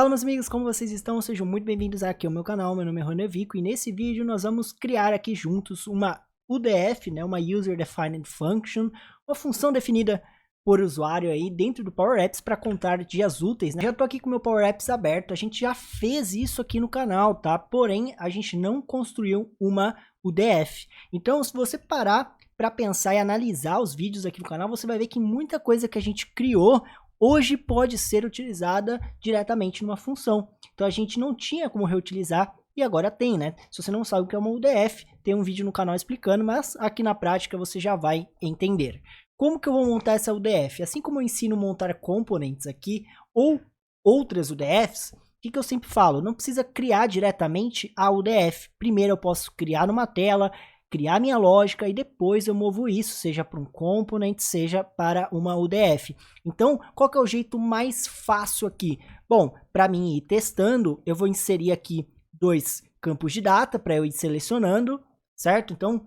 Fala meus amigos, como vocês estão? Sejam muito bem-vindos aqui ao meu canal, meu nome é Rony Vico e nesse vídeo nós vamos criar aqui juntos uma UDF, né, uma User Defined Function, uma função definida por usuário aí dentro do Power Apps para contar dias úteis, né? Já tô aqui com o meu Power Apps aberto, a gente já fez isso aqui no canal, tá? Porém, a gente não construiu uma UDF. Então, se você parar para pensar e analisar os vídeos aqui no canal, você vai ver que muita coisa que a gente criou hoje pode ser utilizada diretamente numa função. Então a gente não tinha como reutilizar e agora tem, né? Se você não sabe o que é uma UDF, tem um vídeo no canal explicando, mas aqui na prática você já vai entender. Como que eu vou montar essa UDF? Assim como eu ensino a montar components aqui ou outras UDFs, o que eu sempre falo? Não precisa criar diretamente a UDF. Primeiro eu posso criar numa tela, criar minha lógica e depois eu movo isso, seja para um component, seja para uma UDF. Então, qual que é o jeito mais fácil aqui? Bom, para mim ir testando, eu vou inserir aqui dois campos de data para eu ir selecionando, certo? Então,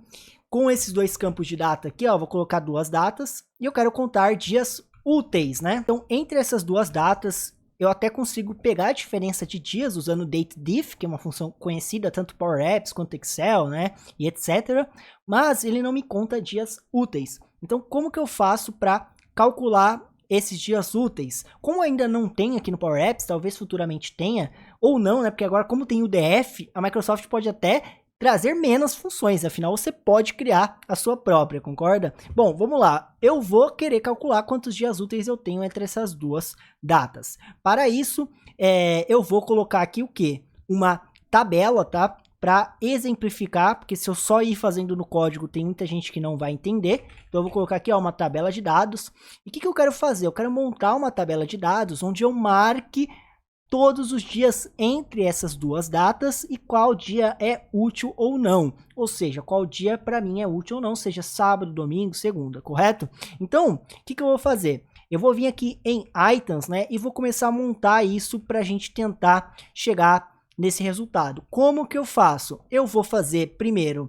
com esses dois campos de data aqui, ó, vou colocar duas datas e eu quero contar dias úteis, né? Então, entre essas duas datas, eu até consigo pegar a diferença de dias usando datediff, que é uma função conhecida tanto Power Apps quanto Excel, né, e etc. Mas ele não me conta dias úteis. Então, como que eu faço para calcular esses dias úteis? Como ainda não tem aqui no Power Apps, talvez futuramente tenha, ou não, né, porque agora como tem o UDF, a Microsoft pode até trazer menos funções, afinal você pode criar a sua própria, concorda? Bom, vamos lá, eu vou querer calcular quantos dias úteis eu tenho entre essas duas datas. Para isso, eu vou colocar aqui o quê? Uma tabela, tá? Para exemplificar, porque se eu só ir fazendo no código, tem muita gente que não vai entender. Então eu vou colocar aqui ó, uma tabela de dados. E o que eu quero fazer? Eu quero montar uma tabela de dados onde eu marque todos os dias entre essas duas datas e qual dia é útil ou não. Ou seja, qual dia para mim é útil ou não, seja sábado, domingo, segunda, correto? Então, o que eu vou fazer? Eu vou vir aqui em items, né, e vou começar a montar isso para a gente tentar chegar nesse resultado. Como que eu faço? Eu vou fazer primeiro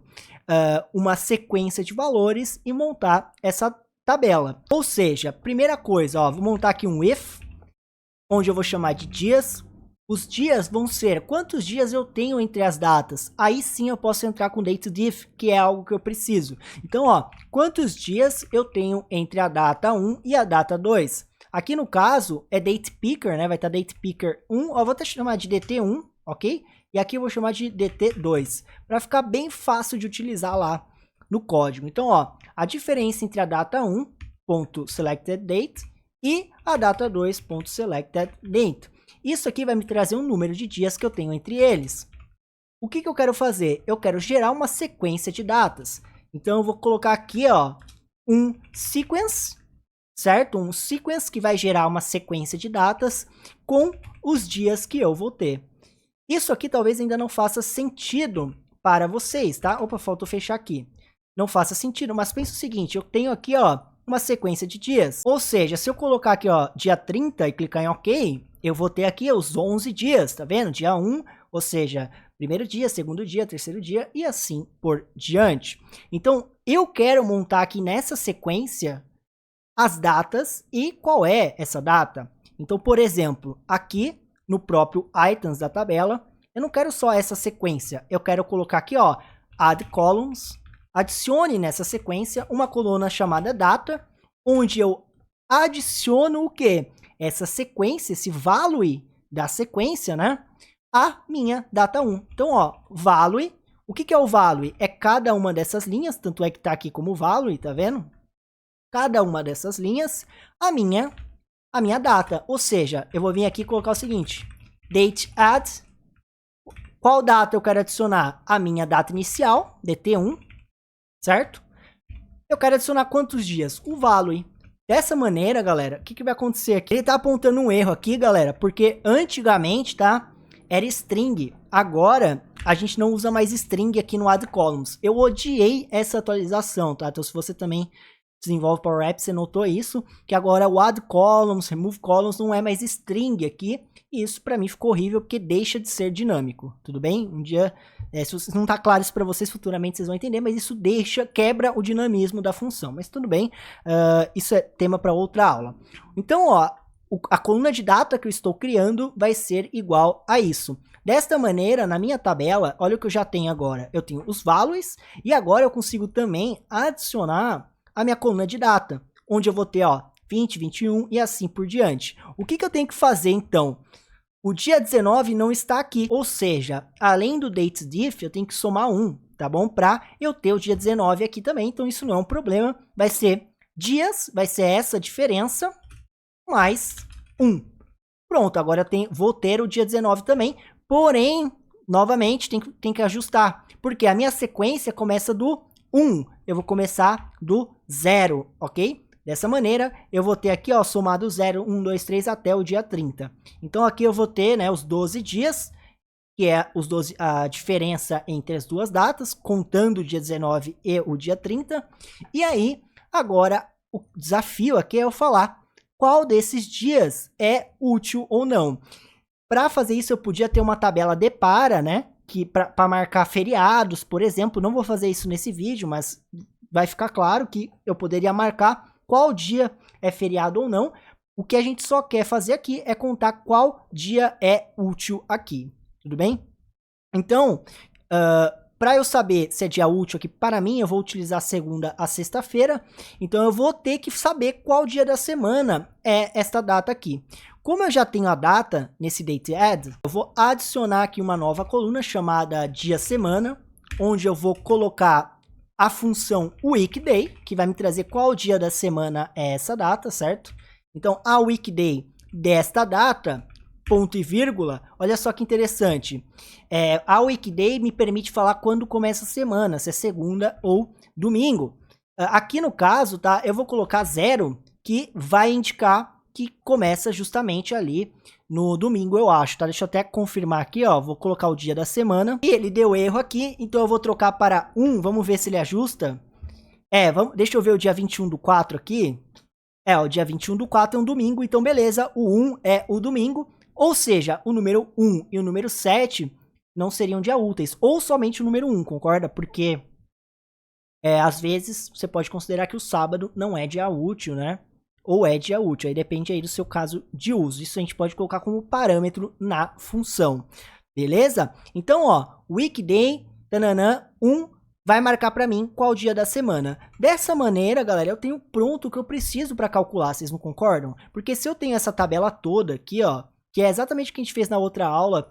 uma sequência de valores e montar essa tabela. Ou seja, primeira coisa, ó, vou montar aqui um if, onde eu vou chamar de dias. Os dias vão ser quantos dias eu tenho entre as datas. Aí sim eu posso entrar com datediff, que é algo que eu preciso. Então, ó, quantos dias eu tenho entre a data 1 e a data 2. Aqui no caso é datepicker, né? Vai estar datepicker 1, ó, vou até chamar de dt1, ok? E aqui eu vou chamar de dt2, para ficar bem fácil de utilizar lá no código. Então, ó, a diferença entre a data 1.selectedDate e a data 2.selectedDate. Isso aqui vai me trazer um número de dias que eu tenho entre eles. O que eu quero fazer? Eu quero gerar uma sequência de datas. Então eu vou colocar aqui ó, um sequence, certo? Um sequence que vai gerar uma sequência de datas com os dias que eu vou ter. Isso aqui talvez ainda não faça sentido para vocês, tá? Opa, faltou fechar aqui. Não faça sentido, mas pensa o seguinte, eu tenho aqui ó, uma sequência de dias. Ou seja, se eu colocar aqui, ó, dia 30 e clicar em OK, eu vou ter aqui os 11 dias, tá vendo? Dia 1, ou seja, primeiro dia, segundo dia, terceiro dia e assim por diante. Então, eu quero montar aqui nessa sequência as datas e qual é essa data. Então, por exemplo, aqui no próprio items da tabela, eu não quero só essa sequência, eu quero colocar aqui, ó, add columns. Adicione nessa sequência uma coluna chamada data, onde eu adiciono o quê? Essa sequência, esse value da sequência, né? A minha data 1. Então, ó, value. O que é o value? É cada uma dessas linhas, tanto é que tá aqui como value, tá vendo? Cada uma dessas linhas, a minha data. Ou seja, eu vou vir aqui e colocar o seguinte, date add. Qual data eu quero adicionar? A minha data inicial, dt1. Certo? Eu quero adicionar quantos dias? O value. Dessa maneira, galera, o que vai acontecer aqui? Ele tá apontando um erro aqui, galera, porque antigamente, tá? Era string. Agora, a gente não usa mais string aqui no add columns. Eu odiei essa atualização, tá? Então, se você também desenvolve Power Apps, você notou isso, que agora o add columns, remove columns não é mais string aqui, e isso para mim ficou horrível, porque deixa de ser dinâmico, tudo bem? Um dia, se não tá claro isso para vocês, futuramente vocês vão entender, mas isso quebra o dinamismo da função, mas tudo bem, isso é tema para outra aula. Então, ó, a coluna de data que eu estou criando vai ser igual a isso. Desta maneira, na minha tabela, olha o que eu já tenho agora. Eu tenho os values e agora eu consigo também adicionar a minha coluna de data, onde eu vou ter, ó, 20, 21 e assim por diante. O que eu tenho que fazer, então? O dia 19 não está aqui, ou seja, além do datediff, eu tenho que somar 1, tá bom? Para eu ter o dia 19 aqui também, então isso não é um problema. Vai ser dias, vai ser essa diferença, mais 1. Pronto, agora vou ter o dia 19 também, porém, novamente, tem que ajustar, porque a minha sequência começa do 1, eu vou começar do 0, ok? Dessa maneira, eu vou ter aqui, ó, somado 0, 1, 2, 3 até o dia 30. Então, aqui eu vou ter, né, os 12 dias, que é a diferença entre as duas datas, contando o dia 19 e o dia 30. E aí, agora, o desafio aqui é eu falar qual desses dias é útil ou não. Para fazer isso, eu podia ter uma tabela de para, né, que para marcar feriados, por exemplo. Não vou fazer isso nesse vídeo, mas vai ficar claro que eu poderia marcar qual dia é feriado ou não. O que a gente só quer fazer aqui é contar qual dia é útil aqui, tudo bem? Então, para eu saber se é dia útil aqui, para mim, eu vou utilizar segunda a sexta-feira, então eu vou ter que saber qual dia da semana é esta data aqui. Como eu já tenho a data nesse dateAdd, eu vou adicionar aqui uma nova coluna chamada dia-semana, onde eu vou colocar a função weekday, que vai me trazer qual dia da semana é essa data, certo? Então, a weekday desta data, ponto e vírgula, olha só que interessante. A weekday me permite falar quando começa a semana, se é segunda ou domingo. Aqui no caso, tá, eu vou colocar 0, que vai indicar que começa justamente ali no domingo, eu acho, tá? Deixa eu até confirmar aqui, ó, vou colocar o dia da semana. E ele deu erro aqui, então eu vou trocar para 1, vamos ver se ele ajusta. Deixa eu ver o dia 21/4 aqui. O dia 21/4 é um domingo, então beleza, o 1 é o domingo. Ou seja, o número 1 e o número 7 não seriam dia úteis, ou somente o número 1, concorda? Porque, às vezes, você pode considerar que o sábado não é dia útil, né? Ou é dia útil, aí depende aí do seu caso de uso. Isso a gente pode colocar como parâmetro na função, beleza? Então, ó, weekday, tananã, 1, vai marcar para mim qual dia da semana. Dessa maneira, galera, eu tenho pronto o que eu preciso para calcular, vocês não concordam? Porque se eu tenho essa tabela toda aqui, ó, que é exatamente o que a gente fez na outra aula,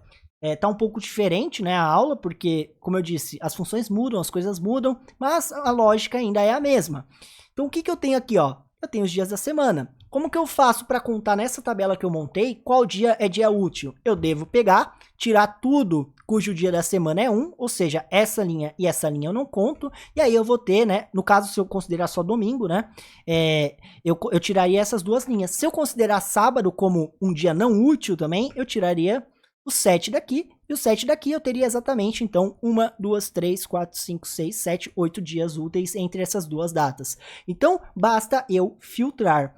tá um pouco diferente, né, a aula, porque, como eu disse, as funções mudam, as coisas mudam, mas a lógica ainda é a mesma. Então, o que eu tenho aqui, ó? Eu tenho os dias da semana. Como que eu faço para contar nessa tabela que eu montei qual dia é dia útil? Eu devo pegar, tirar tudo cujo dia da semana é 1, ou seja, essa linha e essa linha eu não conto, e aí eu vou ter, né, no caso se eu considerar só domingo, né, eu tiraria essas duas linhas. Se eu considerar sábado como um dia não útil também, eu tiraria o 7 daqui, e o 7 daqui eu teria exatamente, então, 1, 2, 3, 4, 5, 6, 7, 8 dias úteis entre essas duas datas. Então, basta eu filtrar.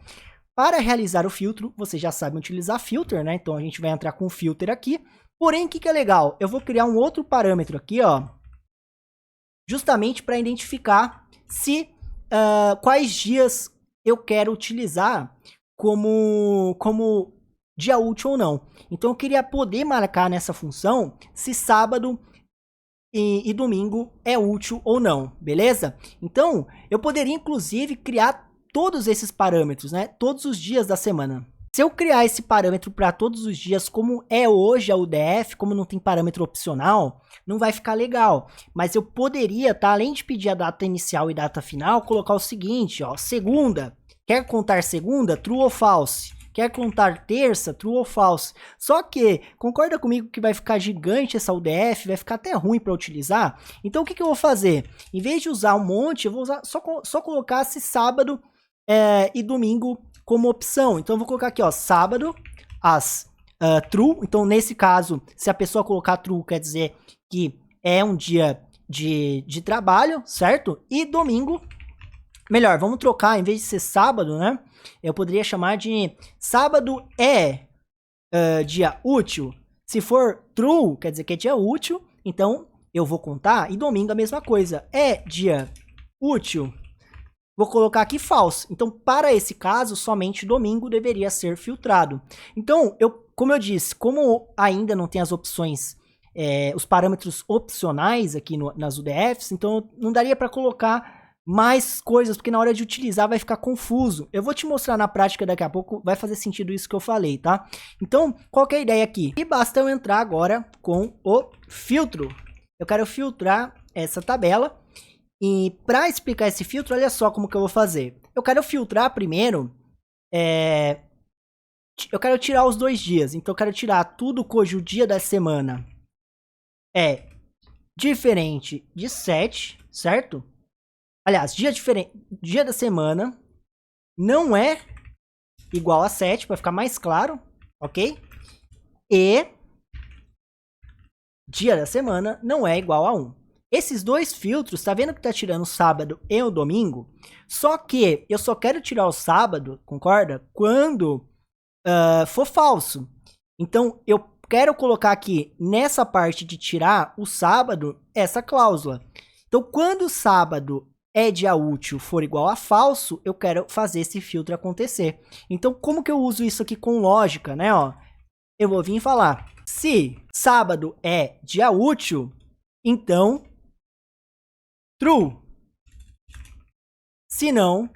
Para realizar o filtro, você já sabe utilizar filter, né? Então, a gente vai entrar com o filter aqui. Porém, o que é legal? Eu vou criar um outro parâmetro aqui, ó, justamente para identificar se quais dias eu quero utilizar como dia útil ou não. Então, eu queria poder marcar nessa função se sábado e domingo é útil ou não, beleza? Então, eu poderia, inclusive, criar todos esses parâmetros, né? Todos os dias da semana. Se eu criar esse parâmetro para todos os dias, como é hoje a UDF, como não tem parâmetro opcional, não vai ficar legal. Mas eu poderia, tá? Além de pedir a data inicial e data final, colocar o seguinte, ó, segunda. Quer contar segunda? True ou false? Quer contar terça? True ou false? Só que, concorda comigo que vai ficar gigante essa UDF, vai ficar até ruim para utilizar? Então, o que eu vou fazer? Em vez de usar um monte, eu vou usar, só colocar esse sábado e domingo como opção. Então, eu vou colocar aqui, ó, sábado, as true. Então, nesse caso, se a pessoa colocar true, quer dizer que é um dia de trabalho, certo? E domingo, melhor, vamos trocar, em vez de ser sábado, né? Eu poderia chamar de sábado é dia útil. Se for true, quer dizer que é dia útil, então eu vou contar. E domingo a mesma coisa, é dia útil. vou colocar aqui false. Então, para esse caso, somente domingo deveria ser filtrado. Então, como eu disse, como ainda não tem as opções, os parâmetros opcionais aqui nas UDFs, então não daria para colocar mais coisas, porque na hora de utilizar vai ficar confuso. Eu vou te mostrar na prática daqui a pouco, vai fazer sentido isso que eu falei, tá? Então, qual que é a ideia aqui? E basta eu entrar agora com o filtro. Eu quero filtrar essa tabela. E para explicar esse filtro, olha só como que eu vou fazer. Eu quero filtrar primeiro, eu quero tirar os 2 dias. Então eu quero tirar tudo cujo dia da semana é diferente de 7, certo? Aliás, dia da semana não é igual a 7, para ficar mais claro, ok? E dia da semana não é igual a 1. Esses 2 filtros, tá vendo que tá tirando o sábado e o domingo? Só que eu só quero tirar o sábado, concorda? Quando for falso. Então, eu quero colocar aqui, nessa parte de tirar o sábado, essa cláusula. Então, quando o sábado é dia útil for igual a falso, eu quero fazer esse filtro acontecer. Então, como que eu uso isso aqui com lógica, né? Ó, eu vou vir falar, se sábado é dia útil, então true. Se não,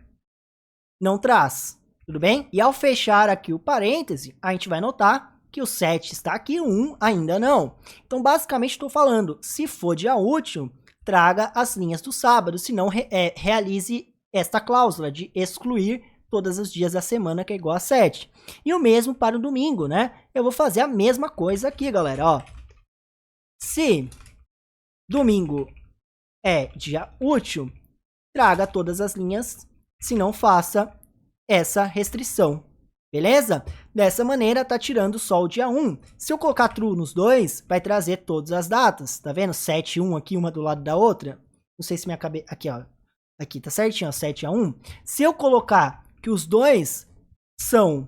não traz. Tudo bem? E ao fechar aqui o parêntese, a gente vai notar que o 7 está aqui, o 1 ainda não. Então, basicamente, estou falando, se for dia útil, traga as linhas do sábado, se não, realize esta cláusula de excluir todos os dias da semana, que é igual a 7. E o mesmo para o domingo, né? Eu vou fazer a mesma coisa aqui, galera, ó. Se domingo é dia útil, traga todas as linhas, se não faça essa restrição, beleza? Dessa maneira, tá tirando só o dia 1. Se eu colocar true nos dois, vai trazer todas as datas, tá vendo? 7 e 1 aqui, uma do lado da outra. Não sei se minha cabeça... Aqui, ó. Aqui, tá certinho, ó, 7 a 1. Se eu colocar que os dois são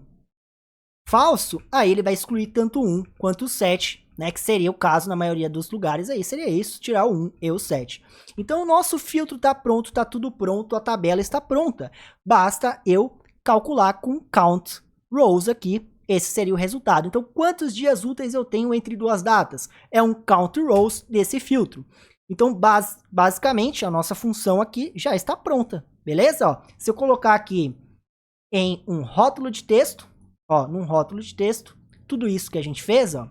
falso, aí ele vai excluir tanto o 1 quanto o 7, né, que seria o caso na maioria dos lugares, aí seria isso, tirar o 1 e o 7. Então o nosso filtro está pronto, está tudo pronto, a tabela está pronta. Basta eu calcular com count rows aqui, esse seria o resultado. Então quantos dias úteis eu tenho entre duas datas? É um count rows desse filtro. Então basicamente a nossa função aqui já está pronta, beleza? Ó, se eu colocar aqui em um rótulo de texto, ó, num rótulo de texto, tudo isso que a gente fez, ó,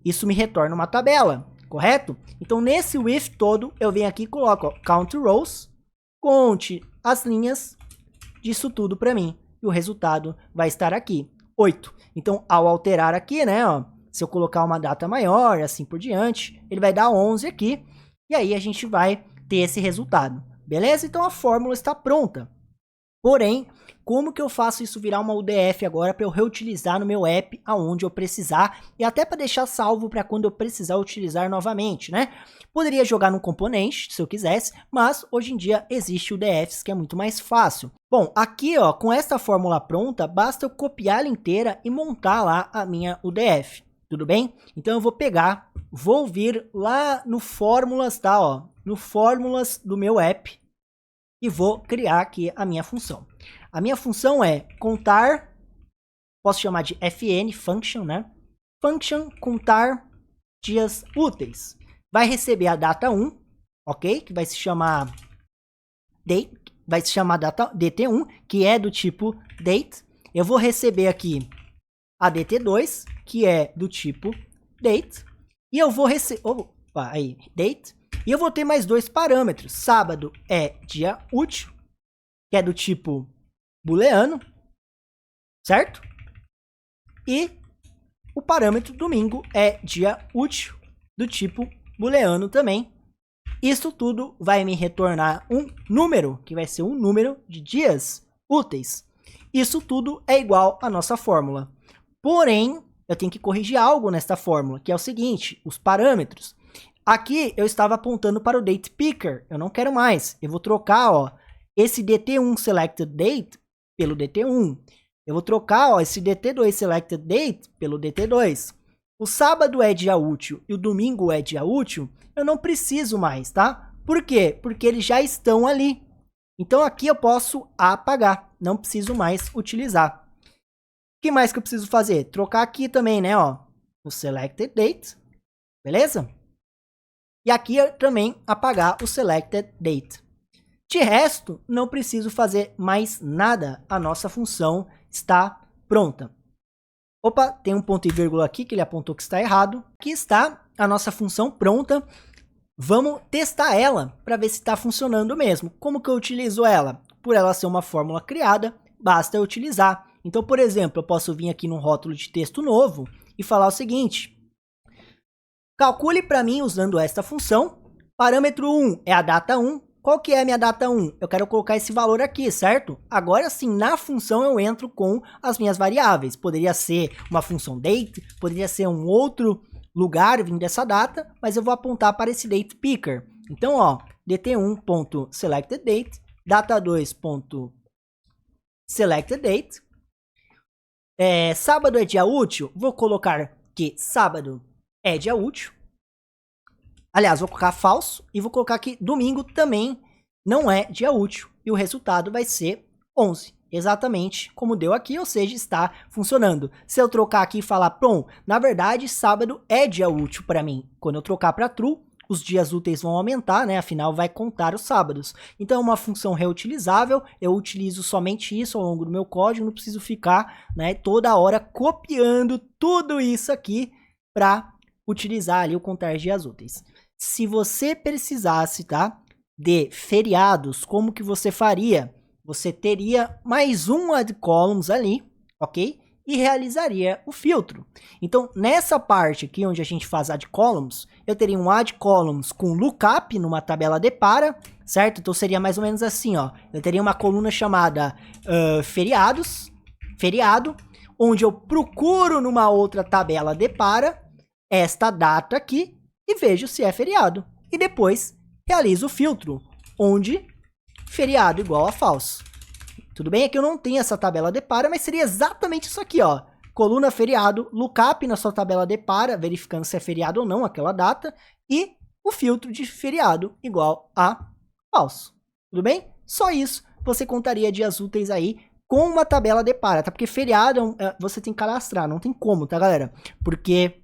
isso me retorna uma tabela, correto? Então, nesse with todo, eu venho aqui e coloco, ó, count rows, conte as linhas disso tudo para mim. E o resultado vai estar aqui, 8. Então, ao alterar aqui, né, ó, se eu colocar uma data maior, assim por diante, ele vai dar 11 aqui. E aí, a gente vai ter esse resultado, beleza? Então, a fórmula está pronta. Porém, como que eu faço isso virar uma UDF agora para eu reutilizar no meu app aonde eu precisar e até para deixar salvo para quando eu precisar utilizar novamente, né? Poderia jogar num componente, se eu quisesse, mas hoje em dia existe UDFs que é muito mais fácil. Bom, aqui ó, com essa fórmula pronta, basta eu copiar ela inteira e montar lá a minha UDF, tudo bem? Então eu vou pegar, vou vir lá no fórmulas, tá, ó, no fórmulas do meu app, e vou criar aqui a minha função. A minha função é contar, posso chamar de FN, function, né? Function contar dias úteis. Vai receber a data 1, ok? Que vai se chamar date, vai se chamar data dt1, que é do tipo date. Eu vou receber aqui a dt2, que é do tipo date. E eu vou receber, opa, aí, date. E eu vou ter mais 2 parâmetros. Sábado é dia útil, que é do tipo booleano, certo? E o parâmetro domingo é dia útil, do tipo booleano também. Isso tudo vai me retornar um número, que vai ser um número de dias úteis. Isso tudo é igual à nossa fórmula. Porém, eu tenho que corrigir algo nesta fórmula, que é o seguinte, os parâmetros. Aqui eu estava apontando para o date picker, eu não quero mais. Eu vou trocar, ó, esse dt1 selected date pelo dt1. Eu vou trocar, ó, esse dt2 selected date pelo dt2. O sábado é dia útil e o domingo é dia útil, eu não preciso mais, tá? Por quê? Porque eles já estão ali. Então aqui eu posso apagar, não preciso mais utilizar. O que mais que eu preciso fazer? Trocar aqui também, né, ó, o selected date, beleza? E aqui eu também apagar o selected date. De resto, não preciso fazer mais nada, a nossa função está pronta. Opa, tem um ponto e vírgula aqui que ele apontou que está errado. Aqui está a nossa função pronta. Vamos testar ela para ver se está funcionando mesmo. Como que eu utilizo ela? Por ela ser uma fórmula criada, basta eu utilizar. Então, por exemplo, eu posso vir aqui num rótulo de texto novo e falar o seguinte. Calcule para mim usando esta função. Parâmetro 1 é a data 1. Qual que é a minha data 1? Eu quero colocar esse valor aqui, certo? Agora sim, na função eu entro com as minhas variáveis. Poderia ser uma função date, poderia ser um outro lugar vindo dessa data, mas eu vou apontar para esse date picker. Então, ó, dt1.selectedDate, data2.selectedDate. Sábado é dia útil? Vou colocar que sábado é dia útil. Aliás, vou colocar falso e vou colocar que domingo também não é dia útil. E o resultado vai ser 11. Exatamente como deu aqui, ou seja, está funcionando. Se eu trocar aqui e falar, pronto, na verdade, sábado é dia útil para mim. Quando eu trocar para true, os dias úteis vão aumentar, né? Afinal, vai contar os sábados. Então, é uma função reutilizável. Eu utilizo somente isso ao longo do meu código. Não preciso ficar, né, toda hora copiando tudo isso aqui para utilizar ali o contar dias úteis. Se você precisasse, tá, de feriados, como que você faria? Você teria mais um add columns ali, ok? E realizaria o filtro. Então, nessa parte aqui onde a gente faz add columns, eu teria um add columns com lookup numa tabela de para, certo? Então, seria mais ou menos assim, ó. Eu teria uma coluna chamada feriado, onde eu procuro numa outra tabela de para esta data aqui, e vejo se é feriado. E depois realizo o filtro, onde feriado igual a falso. Tudo bem? Aqui eu não tenho essa tabela de para, mas seria exatamente isso aqui, ó. Coluna feriado, lookup na sua tabela de para, verificando se é feriado ou não aquela data, e o filtro de feriado igual a falso. Tudo bem? Só isso você contaria dias úteis aí com uma tabela de para, tá? Porque feriado você tem que cadastrar, não tem como, tá, galera? Porque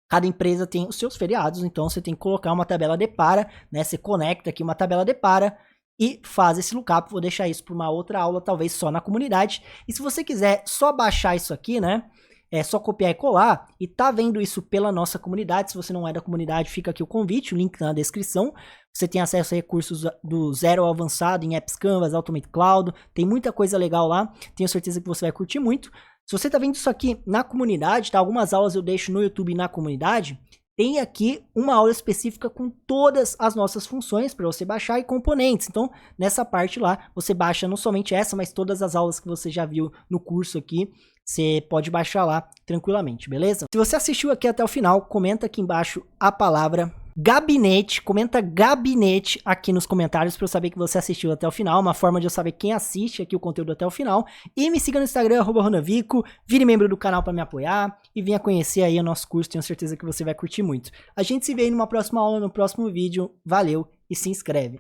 cada empresa tem os seus feriados, então você tem que colocar uma tabela de para, né? Você conecta aqui uma tabela de para e faz esse lookup. Vou deixar isso para uma outra aula, talvez só na comunidade. E se você quiser só baixar isso aqui, né? É só copiar e colar e tá vendo isso pela nossa comunidade. Se você não é da comunidade, fica aqui o convite, o link na descrição. Você tem acesso a recursos do zero ao avançado em Apps Canvas, Automate Cloud. Tem muita coisa legal lá. Tenho certeza que você vai curtir muito. Se você tá vendo isso aqui na comunidade, tá? Algumas aulas eu deixo no YouTube na comunidade. Tem aqui uma aula específica com todas as nossas funções para você baixar e componentes. Então, nessa parte lá, você baixa não somente essa, mas todas as aulas que você já viu no curso aqui. Você pode baixar lá tranquilamente, beleza? Se você assistiu aqui até o final, comenta aqui embaixo a palavra gabinete, comenta gabinete aqui nos comentários para eu saber que você assistiu até o final, uma forma de eu saber quem assiste aqui o conteúdo até o final. E me siga no Instagram, @ronavico, vire membro do canal para me apoiar e venha conhecer aí o nosso curso, tenho certeza que você vai curtir muito. A gente se vê aí numa próxima aula, no próximo vídeo, valeu e se inscreve.